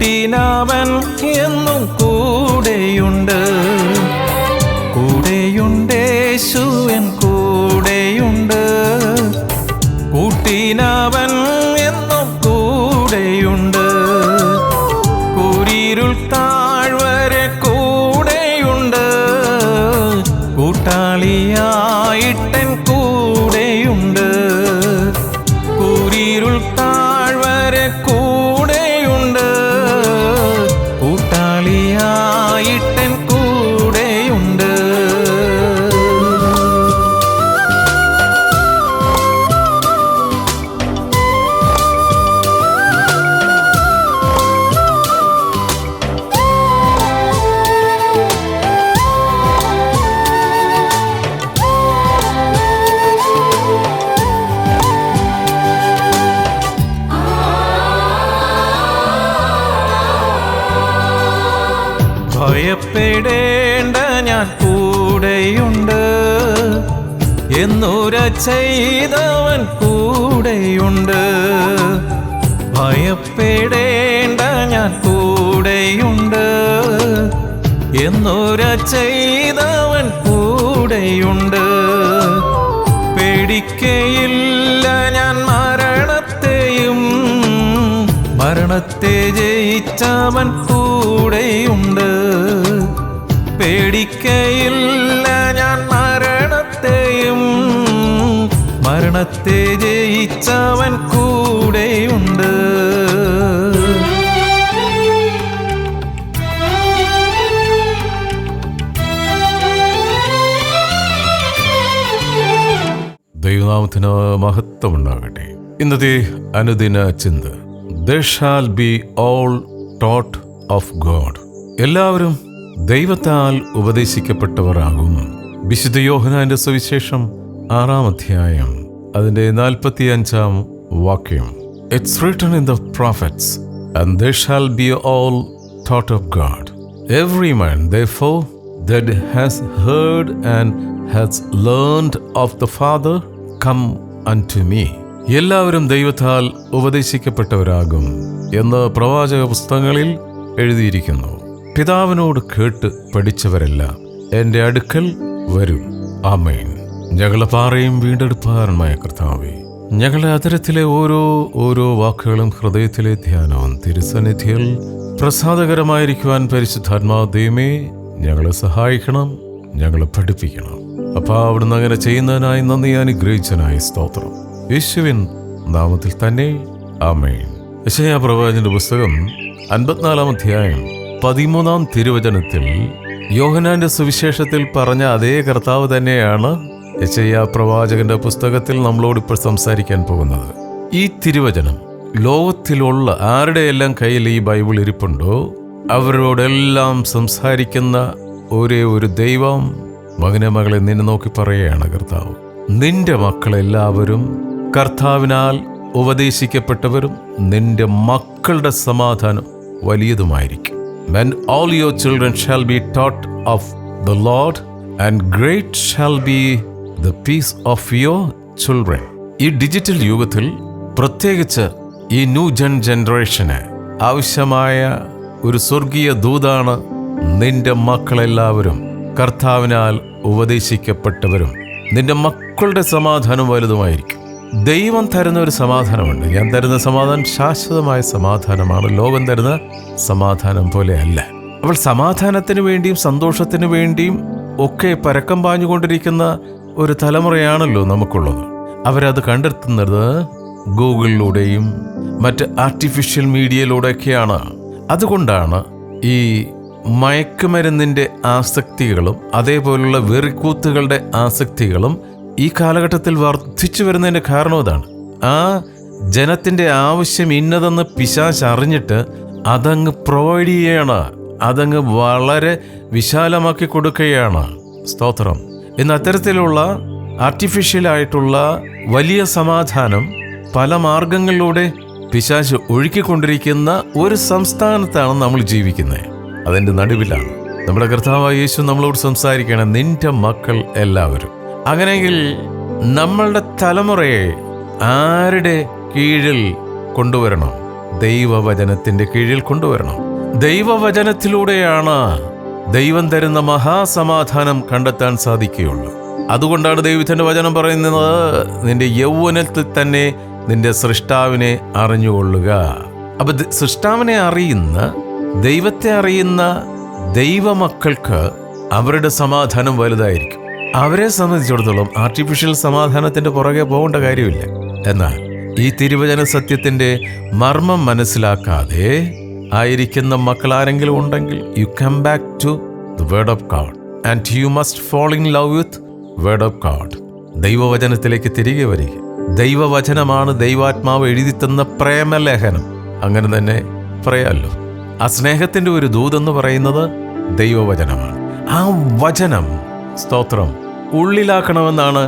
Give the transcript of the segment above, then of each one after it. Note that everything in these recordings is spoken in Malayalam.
കൂട്ടിനവൻ എന്നും കൂടെയുണ്ട്. കൂടെയുണ്ടേശുവൻ കൂടെയുണ്ട്. കൂട്ടിനവൻ എന്നും കൂടെയുണ്ട്. കൂരിരുൾ താഴ്വരെ കൂടെയുണ്ട്. കൂട്ടാളിയായിട്ടൻ കൂടെയുണ്ട്. കൂരിരുൾ താഴ്വരെ കൂടെയുണ്ട്. കൂട്ടാളിയായിട്ടൻ കൂടെയുണ്ട്. ഭയപ്പെടേണ്ട ഞാൻ കൂടെയുണ്ട്. എന്നുര ചെയ്തവൻ കൂടെയുണ്ട്. ഭയപ്പെടേണ്ട ഞാൻ കൂടെയുണ്ട്. എന്നുര ചെയ്തവൻ കൂടെയുണ്ട്. പേടിക്കയില്ല ഞാൻ മരണത്തെയും. മരണത്തെ ജയിച്ചവൻ കൂടെയുണ്ട്. പേടിക്കയില്ല ഞാൻ മരണത്തെയും. മരണത്തെ ജയിച്ചവൻ കൂടെയുണ്ട്. ദൈവനാമത്തിന് മഹത്വമുണ്ടാകട്ടെ. ഇന്നത്തെ അനുദിന ചിന്ത, They shall be all taught of God. എല്ലാവരും ദൈവത്താൽ ഉപദേശിക്കപ്പെട്ടവരാകും. വിശുദ്ധ യോഹന്നാന്റെ സുവിശേഷം 6-ാം അധ്യായം അതിന്റെ 45-ാം വാക്യം. It's written in the prophets, and they shall be all taught of God. Every man, therefore, that has heard and has learned of the Father, come unto me. എല്ലാവരും ദൈവത്താൽ ഉപദേശിക്കപ്പെട്ടവരാകും എന്ന് പ്രവാചക പുസ്തകങ്ങളിൽ എഴുതിയിരിക്കുന്നു. പിതാവിനോട് കേട്ട് പഠിച്ചവരെല്ലാം എൻ്റെ അടുക്കൽ വരും. ആമേൻ. ഞങ്ങളെ പാറയും വീണ്ടെടുപ്പാരനുമായ കർത്താവേ, ഞങ്ങളുടെ അതരത്തിലെ ഓരോ വാക്കുകളും ഹൃദയത്തിലെ ധ്യാനവും തിരുസന്നിധിയിൽ പ്രസാദകരമായിരിക്കുവാൻ പരിശുദ്ധാത്മാവ് ദൈവമേ ഞങ്ങളെ സഹായിക്കണം, ഞങ്ങളെ പഠിപ്പിക്കണം. അപ്പോൾ അവിടുന്ന് അങ്ങനെ ചെയ്യുന്നതിനായി നന്ദി, അനുഗ്രഹിച്ചനായി സ്തോത്രം. യേശുവിൻ നാമത്തിൽ തന്നെ ആമേൻ. യെശയ്യാ പ്രവാചകന്റെ പുസ്തകം 54-ാം അധ്യായം 13-ാം തിരുവചനത്തിൽ യോഹന്നാന്റെ സുവിശേഷത്തിൽ പറഞ്ഞ അതേ കർത്താവ് തന്നെയാണ് യെശയ്യാ പ്രവാചകന്റെ പുസ്തകത്തിൽ നമ്മളോട് ഇപ്പോൾ സംസാരിക്കാൻ പോകുന്നത്. ഈ തിരുവചനം ലോകത്തിലുള്ള ആരുടെയെല്ലാം കയ്യിൽ ഈ ബൈബിൾ ഇരിപ്പുണ്ടോ അവരോടെല്ലാം സംസാരിക്കുന്ന ഒരേ ഒരു ദൈവം, മകനെ മകളെ നിന്നെ നോക്കി പറയുകയാണ് കർത്താവ്. നിന്റെ മക്കളെല്ലാവരും കർത്താവിനാൽ ഉപദേശിക്കപ്പെട്ടവരും നിന്റെ മക്കളുടെ സമാധാനം വലിയതുമായിരിക്കും. When all your children shall be taught of the Lord, and great shall be the peace of your children. ഈ ഡിജിറ്റൽ യുഗത്തിൽ പ്രത്യേകിച്ച് ഈ ന്യൂ ജനറേഷന് ആവശ്യമായ ഒരു സ്വർഗീയ ദൂതാണ് നിന്റെ മക്കളെല്ലാവരും കർത്താവിനാൽ ഉപദേശിക്കപ്പെട്ടവരും നിന്റെ മക്കളുടെ സമാധാനം വലുതുമായിരിക്കും. ദൈവം തരുന്ന ഒരു സമാധാനമുണ്ട്. ഞാൻ തരുന്ന സമാധാനം ശാശ്വതമായ സമാധാനമാണ്, ലോകം തരുന്ന സമാധാനം പോലെ അല്ല. അവൾ സമാധാനത്തിന് വേണ്ടിയും സന്തോഷത്തിന് വേണ്ടിയും ഒക്കെ പരക്കം പാഞ്ഞുകൊണ്ടിരിക്കുന്ന ഒരു തലമുറയാണല്ലോ നമുക്കുള്ളത്. അവരത് കണ്ടെത്തുന്നത് ഗൂഗിളിലൂടെയും മറ്റ് ആർട്ടിഫിഷ്യൽ മീഡിയയിലൂടെയൊക്കെയാണ്. അതുകൊണ്ടാണ് ഈ മയക്കുമരുന്നിൻ്റെ ആസക്തികളും അതേപോലുള്ള വെറിക്കൂത്തുകളുടെ ആസക്തികളും ഈ കാലഘട്ടത്തിൽ വർദ്ധിച്ചു വരുന്നതിൻ്റെ കാരണം അതാണ്. ആ ജനത്തിൻ്റെ ആവശ്യം ഇന്നതെന്ന് പിശാച് അറിഞ്ഞിട്ട് അതങ്ങ് പ്രൊവൈഡ് ചെയ്യാണ്, അതങ്ങ് വളരെ വിശാലമാക്കി കൊടുക്കുകയാണ്. സ്തോത്രം. ഇന്ന് അത്തരത്തിലുള്ള ആർട്ടിഫിഷ്യലായിട്ടുള്ള വലിയ സമാധാനം പല മാർഗങ്ങളിലൂടെ പിശാച് ഒഴുക്കിക്കൊണ്ടിരിക്കുന്ന ഒരു സംസ്ഥാനത്താണ് നമ്മൾ ജീവിക്കുന്നത്. അതിൻ്റെ നടുവിലാണ് നമ്മുടെ കർത്താവായ യേശു നമ്മളോട് സംസാരിക്കണം, നിന്റെ മക്കൾ എല്ലാവരും. അങ്ങനെയെങ്കിൽ നമ്മളുടെ തലമുറയെ ആരുടെ കീഴിൽ കൊണ്ടുവരണം? ദൈവവചനത്തിന്റെ കീഴിൽ കൊണ്ടുവരണം. ദൈവവചനത്തിലൂടെയാണ് ദൈവം തരുന്ന മഹാസമാധാനം കണ്ടെത്താൻ സാധിക്കുകയുള്ളൂ. അതുകൊണ്ടാണ് ദൈവത്തിന്റെ വചനം പറയുന്നത്, നിന്റെ യൗവനത്തിൽ തന്നെ നിന്റെ സൃഷ്ടാവിനെ അറിഞ്ഞുകൊള്ളുക. അപ്പൊ സൃഷ്ടാവിനെ അറിയുന്ന, ദൈവത്തെ അറിയുന്ന ദൈവമക്കൾക്ക് അവരുടെ സമാധാനം വലുതായിരിക്കും. അവരെ സംബന്ധിച്ചിടത്തോളം ആർട്ടിഫിഷ്യൽ സമാധാനത്തിന്റെ പുറകെ പോകേണ്ട കാര്യമില്ല. എന്നാൽ ഈ തിരുവചന സത്യത്തിന്റെ മർമ്മം മനസ്സിലാക്കാതെ ആയിരിക്കുന്ന മക്കൾ ആരെങ്കിലും ഉണ്ടെങ്കിൽ, you come back to the word of God and you must fall in love with word of God. ദൈവവചനത്തിലേക്ക് തിരികെ വരിക. ദൈവവചനമാണ് ദൈവാത്മാവ് എഴുതിത്തന്ന പ്രേമലേഖനം. അങ്ങനെ തന്നെ പറയാമല്ലോ. ആ സ്നേഹത്തിന്റെ ഒരു ദൂതെന്ന് പറയുന്നത് ദൈവവചനമാണ്. ആ വചനം, സ്തോത്രം, ഉള്ളിലാക്കണമെന്നാണ്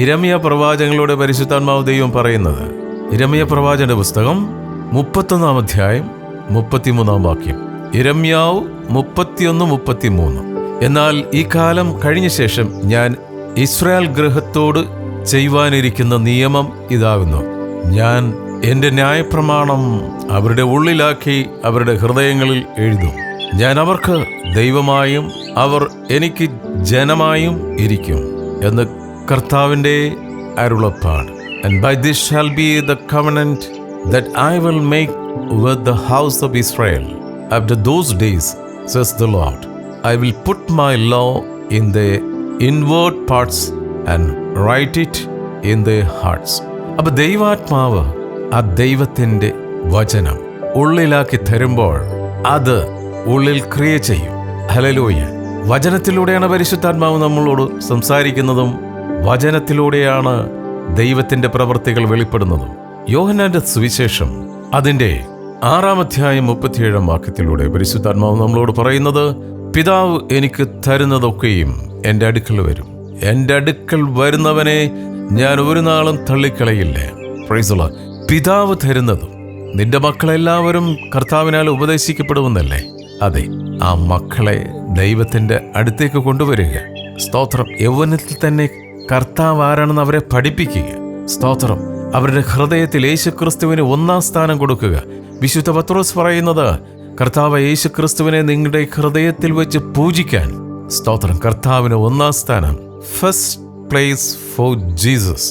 യിരെമ്യാ പ്രവാചകനിലൂടെ പരിശുദ്ധാത്മാവ് ദൈവം പറയുന്നത്. യിരെമ്യാ പ്രവാചകന്റെ പുസ്തകം 31-ാം അധ്യായം 33-ാം വാക്യം. യിരെമ്യാവ് 31-33. എന്നാൽ ഈ കാലം കഴിഞ്ഞ ശേഷം ഞാൻ ഇസ്രായേൽ ഗൃഹത്തോട് ചെയ്യുവാനിരിക്കുന്ന നിയമം ഇതാകുന്നു. ഞാൻ എൻ്റെ ന്യായപ്രമാണം അവരുടെ ഉള്ളിലാക്കി അവരുടെ ഹൃദയങ്ങളിൽ എഴുതും. ഞാൻ അവർക്ക് ദൈവമായും അവർ എനിക്ക് ജനമായും ഇരിക്കും എന്ന് കർത്താവിൻ്റെ അരുളപ്പാട്. And by this shall be the covenant that I will make with the house of Israel after those days, says the Lord. I will put my law in their inward parts and write it in their hearts. അപ്പൊ ദൈവാത്മാവ് ആ ദൈവത്തിൻ്റെ വചനം ഉള്ളിലാക്കി തരുമ്പോൾ അത് ഉള്ളിൽ ക്രിയ ചെയ്യും. ഹല്ലേലൂയ. വചനത്തിലൂടെയാണ് പരിശുദ്ധാത്മാവ് നമ്മളോട് സംസാരിക്കുന്നതും വചനത്തിലൂടെയാണ് ദൈവത്തിന്റെ പ്രവൃത്തികൾ വെളിപ്പെടുന്നതും. യോഹന്നാന്റെ സുവിശേഷം അതിന്റെ 6-ാം അധ്യായം 37-ാം വാക്യത്തിലൂടെ പരിശുദ്ധാത്മാവ് നമ്മളോട് പറയുന്നത്, പിതാവ് എനിക്ക് തരുന്നതൊക്കെയും എൻ്റെ അടുക്കൽ വരും. എൻ്റെ അടുക്കൽ വരുന്നവനെ ഞാൻ ഒരു നാളും തള്ളിക്കളയില്ല. Price the Lord. പിതാവ് തരുന്നതും. നിന്റെ മക്കളെല്ലാവരും കർത്താവിനാൽ ഉപദേശിക്കപ്പെടുമെന്നല്ലേ? അതെ, ആ മക്കളെ ദൈവത്തിന്റെ അടുത്തേക്ക് കൊണ്ടുവരിക. സ്തോത്രം. യൗവനത്തിൽ തന്നെ കർത്താവ് ആരാണെന്ന് അവരെ പഠിപ്പിക്കുക. സ്തോത്രം. അവരുടെ ഹൃദയത്തിൽ യേശുക്രിസ്തുവിന് 1-ാം സ്ഥാനം കൊടുക്കുക. വിശുദ്ധ പത്രോസ് പറയുന്നത്, കർത്താവ് യേശുക്രിസ്തുവിനെ നിങ്ങളുടെ ഹൃദയത്തിൽ വെച്ച് പൂജിക്കാൻ. സ്തോത്രം. കർത്താവിന് 1-ാം സ്ഥാനം, ഫസ്റ്റ് പ്ലേസ് ഫോർ ജീസസ്.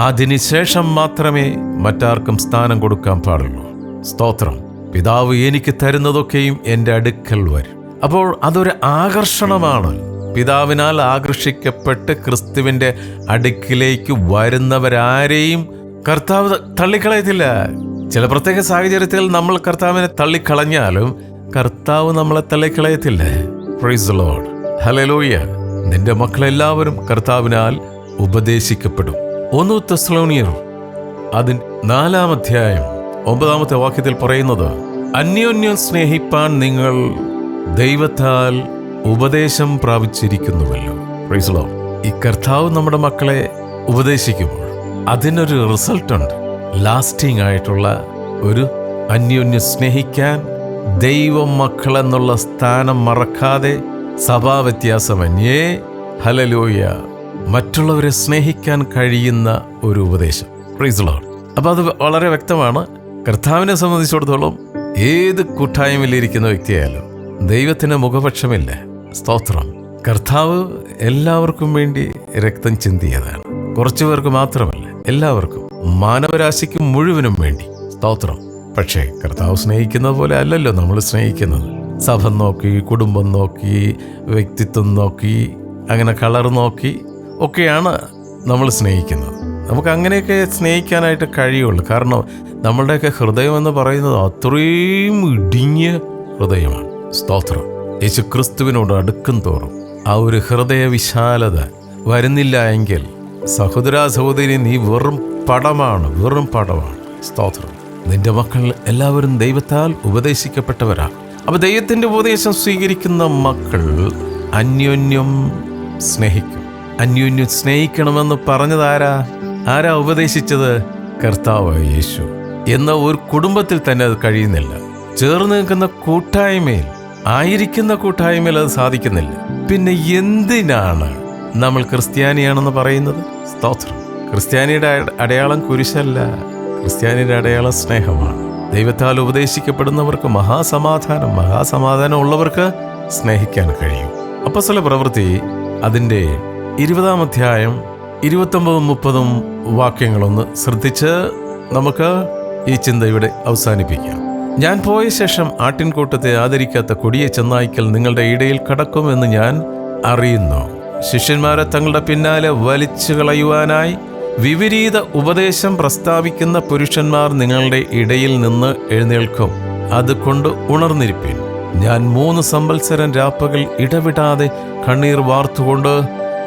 അതിനുശേഷം മാത്രമേ മറ്റാർക്കും സ്ഥാനം കൊടുക്കാൻ പാടുള്ളൂ. സ്തോത്രം. പിതാവ് എനിക്ക് തരുന്നതൊക്കെയും എൻ്റെ അടുക്കൽ വരും. അപ്പോൾ അതൊരു ആകർഷണമാണ്. പിതാവിനാൽ ആകർഷിക്കപ്പെട്ട് ക്രിസ്തുവിൻ്റെ അടുക്കിലേക്ക് വരുന്നവരാരെയും കർത്താവ് തള്ളിക്കളയത്തില്ല. ചില പ്രത്യേക സാഹചര്യത്തിൽ നമ്മൾ കർത്താവിനെ തള്ളിക്കളഞ്ഞാലും കർത്താവ് നമ്മളെ തള്ളിക്കളയത്തില്ല. Praise the Lord. ഹല്ലേലൂയ. നിന്റെ മക്കളെല്ലാവരും കർത്താവിനാൽ ഉപദേശിക്കപ്പെടും. 1 തെസ്സലോനിയർ അതിൻ്റെ 4-ാം അധ്യായം 9-ാമത്തെ വാക്യത്തിൽ പറയുന്നത്, അന്യോന്യം സ്നേഹിപ്പാൻ നിങ്ങൾ ദൈവത്താൽ ഉപദേശം പ്രാപിച്ചിരിക്കുന്നുവല്ലോ. Price the Lord. ഈ കർത്താവ് നമ്മുടെ മക്കളെ ഉപദേശിക്കുമ്പോൾ അതിനൊരു റിസൾട്ടുണ്ട്. ലാസ്റ്റിംഗ് ആയിട്ടുള്ള ഒരു അന്യോന്യം സ്നേഹിക്കാൻ, ദൈവം മക്കളെന്നുള്ള സ്ഥാനം മറക്കാതെ, സഭാവ്യത്യാസമന്യേ, ഹല്ലേലൂയ, മറ്റുള്ളവരെ സ്നേഹിക്കാൻ കഴിയുന്ന ഒരു ഉപദേശം. Price the Lord. അപ്പം അത് വളരെ വ്യക്തമാണ്. കർത്താവിനെ സംബന്ധിച്ചിടത്തോളം ഏത് കൂട്ടായ്മയിലിരിക്കുന്ന വ്യക്തിയായാലും ദൈവത്തിന് മുഖപക്ഷമില്ല. സ്തോത്രം. കർത്താവ് എല്ലാവർക്കും വേണ്ടി രക്തം ചിന്തിയതാണ്. കുറച്ചു പേർക്ക് മാത്രമല്ല, എല്ലാവർക്കും, മാനവരാശിക്ക് മുഴുവനും വേണ്ടി. സ്തോത്രം. പക്ഷേ കർത്താവ് സ്നേഹിക്കുന്നത് പോലെ അല്ലല്ലോ നമ്മൾ സ്നേഹിക്കുന്നത്. സഭ നോക്കി, കുടുംബം നോക്കി, വ്യക്തിത്വം നോക്കി, അങ്ങനെ കളർ നോക്കി ഒക്കെയാണ് നമ്മൾ സ്നേഹിക്കുന്നത്. നമുക്ക് അങ്ങനെയൊക്കെ സ്നേഹിക്കാനായിട്ട് കഴിയുള്ളൂ. കാരണം നമ്മളുടെയൊക്കെ ഹൃദയം എന്ന് പറയുന്നത് അത്രയും ഇടുങ്ങിയ ഹൃദയമാണ്. സ്തോത്രം. യേശുക്രിസ്തുവിനോട് അടുക്കും തോറും ആ ഒരു ഹൃദയ വിശാലത വരുന്നില്ല എങ്കിൽ, സഹോദര സഹോദരി, നീ വെറും പടമാണ്, വെറും പടമാണ്. സ്തോത്രം. നിന്റെ മക്കൾ എല്ലാവരും ദൈവത്താൽ ഉപദേശിക്കപ്പെട്ടവരാണ്. അപ്പൊ ദൈവത്തിന്റെ ഉപദേശം സ്വീകരിക്കുന്ന മക്കൾ അന്യോന്യം സ്നേഹിക്കും. അന്യോന്യം സ്നേഹിക്കണമെന്ന് പറഞ്ഞത് ആരാ ഉപദേശിച്ചത്? കർത്താവ് യേശു. എന്ന ഒരു കുടുംബത്തിൽ തന്നെ അത് കഴിയുന്നില്ല. ചേർന്ന് നിൽക്കുന്ന കൂട്ടായ്മയിൽ, ആയിരിക്കുന്ന കൂട്ടായ്മയിൽ അത് സാധിക്കുന്നില്ല. പിന്നെ എന്തിനാണ് നമ്മൾ ക്രിസ്ത്യാനിയാണെന്ന് പറയുന്നത്? സ്തോത്രം. ക്രിസ്ത്യാനിയുടെ അടയാളം കുരിശല്ല, ക്രിസ്ത്യാനിയുടെ അടയാളം സ്നേഹമാണ്. ദൈവത്താൽ ഉപദേശിക്കപ്പെടുന്നവർക്ക് മഹാസമാധാനം ഉള്ളവർക്ക് സ്നേഹിക്കാൻ കഴിയും. അപ്പോസ്തല പ്രവൃത്തി അതിൻ്റെ 20-ാം അധ്യായം 29-30 വാക്യങ്ങളൊന്ന് ശ്രദ്ധിച്ച് നമുക്ക് ഈ ചിന്ത ഇവിടെ അവസാനിപ്പിക്കാം. ഞാൻ പോയ ശേഷം ആട്ടിൻകൂട്ടത്തെ ആദരിക്കാത്ത കൊടിയ ചെന്നായ്ക്കൾ നിങ്ങളുടെ ഇടയിൽ കടക്കുമെന്ന് ഞാൻ അറിയുന്നു. ശിഷ്യന്മാരെ തങ്ങളുടെ പിന്നാലെ വലിച്ചു കളയുവാനായി വിപരീത ഉപദേശം പ്രസ്താവിക്കുന്ന പുരുഷന്മാർ നിങ്ങളുടെ ഇടയിൽ നിന്ന് എഴുന്നേൽക്കും. അതുകൊണ്ട് ഉണർന്നിരിപ്പിൻ. ഞാൻ 3 സംവത്സരം രാപ്പകൽ ഇടവിടാതെ കണ്ണീർ വാർത്തുകൊണ്ട്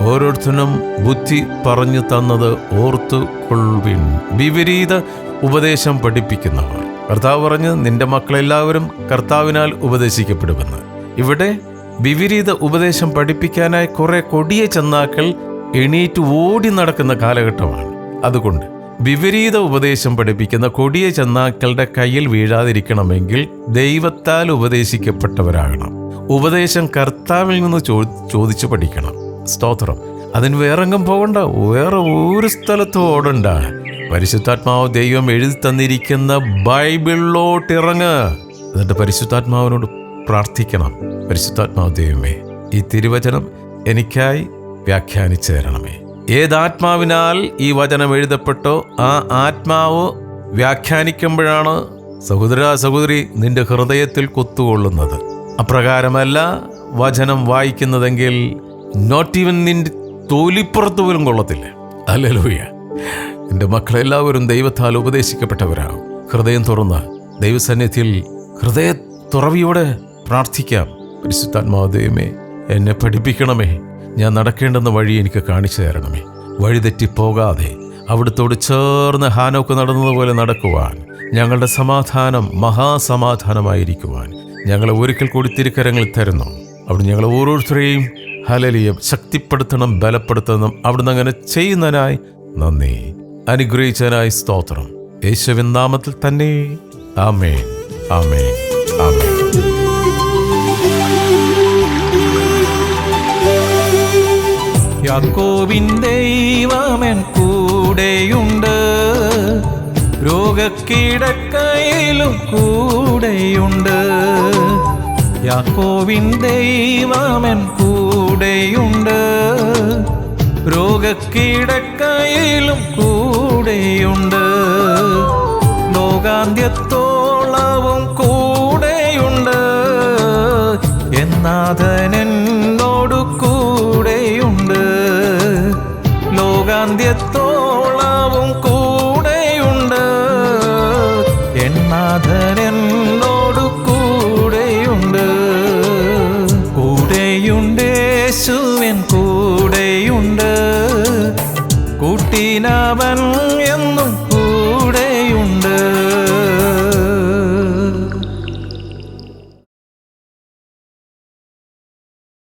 ഓരോരുത്തരും ബുദ്ധി പറഞ്ഞു തന്നത് ഓർത്തു കൊള്ളുവിൻ. വിപരീത ഉപദേശം പഠിപ്പിക്കുന്നവർ, കർത്താവ് പറഞ്ഞ് നിന്റെ മക്കളെല്ലാവരും കർത്താവിനാൽ ഉപദേശിക്കപ്പെടുമെന്ന്. ഇവിടെ വിപരീത ഉപദേശം പഠിപ്പിക്കാനായി കുറെ കൊടിയ ചെന്നാക്കൾ എണീറ്റ് ഓടി നടക്കുന്ന കാലഘട്ടമാണ്. അതുകൊണ്ട് വിപരീത ഉപദേശം പഠിപ്പിക്കുന്ന കൊടിയ ചെന്നാക്കളുടെ കയ്യിൽ വീഴാതിരിക്കണമെങ്കിൽ ദൈവത്താൽ ഉപദേശിക്കപ്പെട്ടവരാകണം. ഉപദേശം കർത്താവിൽ നിന്ന് ചോദിച്ചു പഠിക്കണം. സ്തോത്രം. അതിന് വേറെങ്ങും പോകണ്ട, വേറെ ഒരു സ്ഥലത്തും ഓടണ്ട. പരിശുദ്ധാത്മാവ് ദൈവം എഴുതി തന്നിരിക്കുന്ന ബൈബിളിലോട്ടിറങ്ങ്. എന്നിട്ട് പരിശുദ്ധാത്മാവിനോട് പ്രാർത്ഥിക്കണം. പരിശുദ്ധാത്മാവ് ദൈവമേ, ഈ തിരുവചനം എനിക്കായി വ്യാഖ്യാനിച്ചു തരണമേ. ഏതാത്മാവിനാൽ ഈ വചനം എഴുതപ്പെട്ടോ ആ ആത്മാവ് വ്യാഖ്യാനിക്കുമ്പോഴാണ് സഹോദരി നിന്റെ ഹൃദയത്തിൽ കുത്തുകൊള്ളുന്നത്. അപ്രകാരമല്ല വചനം വായിക്കുന്നതെങ്കിൽ നോട്ട് ഈവൻ നിന്റെ തൊലിപ്പുറത്ത് പോലും കൊള്ളത്തില്ല. ഹല്ലേലൂയ. എൻ്റെ മക്കളെല്ലാവരും ദൈവത്താൽ ഉപദേശിക്കപ്പെട്ടവരാകും. ഹൃദയം തുറന്ന് ദൈവസന്നിധിയിൽ ഹൃദയ തുറവിയോടെ പ്രാർത്ഥിക്കാം. പരിശുദ്ധാത്മാവ് ദൈവമേ, എന്നെ പഠിപ്പിക്കണമേ. ഞാൻ നടക്കേണ്ടുന്ന വഴി എനിക്ക് കാണിച്ചു തരണമേ. വഴിതെറ്റിപ്പോകാതെ അവിടുത്തോട് ചേർന്ന് ഹാനോക്ക് നടന്നതുപോലെ നടക്കുവാൻ, ഞങ്ങളുടെ സമാധാനം മഹാസമാധാനമായിരിക്കുവാൻ ഞങ്ങളെ ഒരിക്കൽ കൂടി തിരുക്കരങ്ങളിൽ തരുന്നു. അവിടെ ഞങ്ങളെ ഓരോരുത്തരെയും ഹല്ലേലൂയ ശക്തിപ്പെടുത്തണം, ബലപ്പെടുത്തണം. അവിടുന്ന് അങ്ങനെ ചെയ്യുന്നതിനായി നന്ദി. അനുഗ്രഹിച്ചതിനായി സ്തോത്രം. യേശുവിൻ നാമത്തിൽ തന്നെ. ആമേൻ, ആമേൻ, ആമേൻ. യാക്കോബിൻ ദൈവമെൻ കൂടെയുണ്ട്, രോഗക്കിടക്കയിലും കൂടെയുണ്ട്. യാക്കോബിൻ ദൈവമെൻ കൂടെയുണ്ട്, രോഗക്കിടക്കയിലും കൂടെയുണ്ട്. ലോകാന്ത്യത്തോളവും കൂടെയുണ്ട്, എന്നാഥനെന്നോടു കൂടെയുണ്ട്. ലോകാന്ത്യത്തോ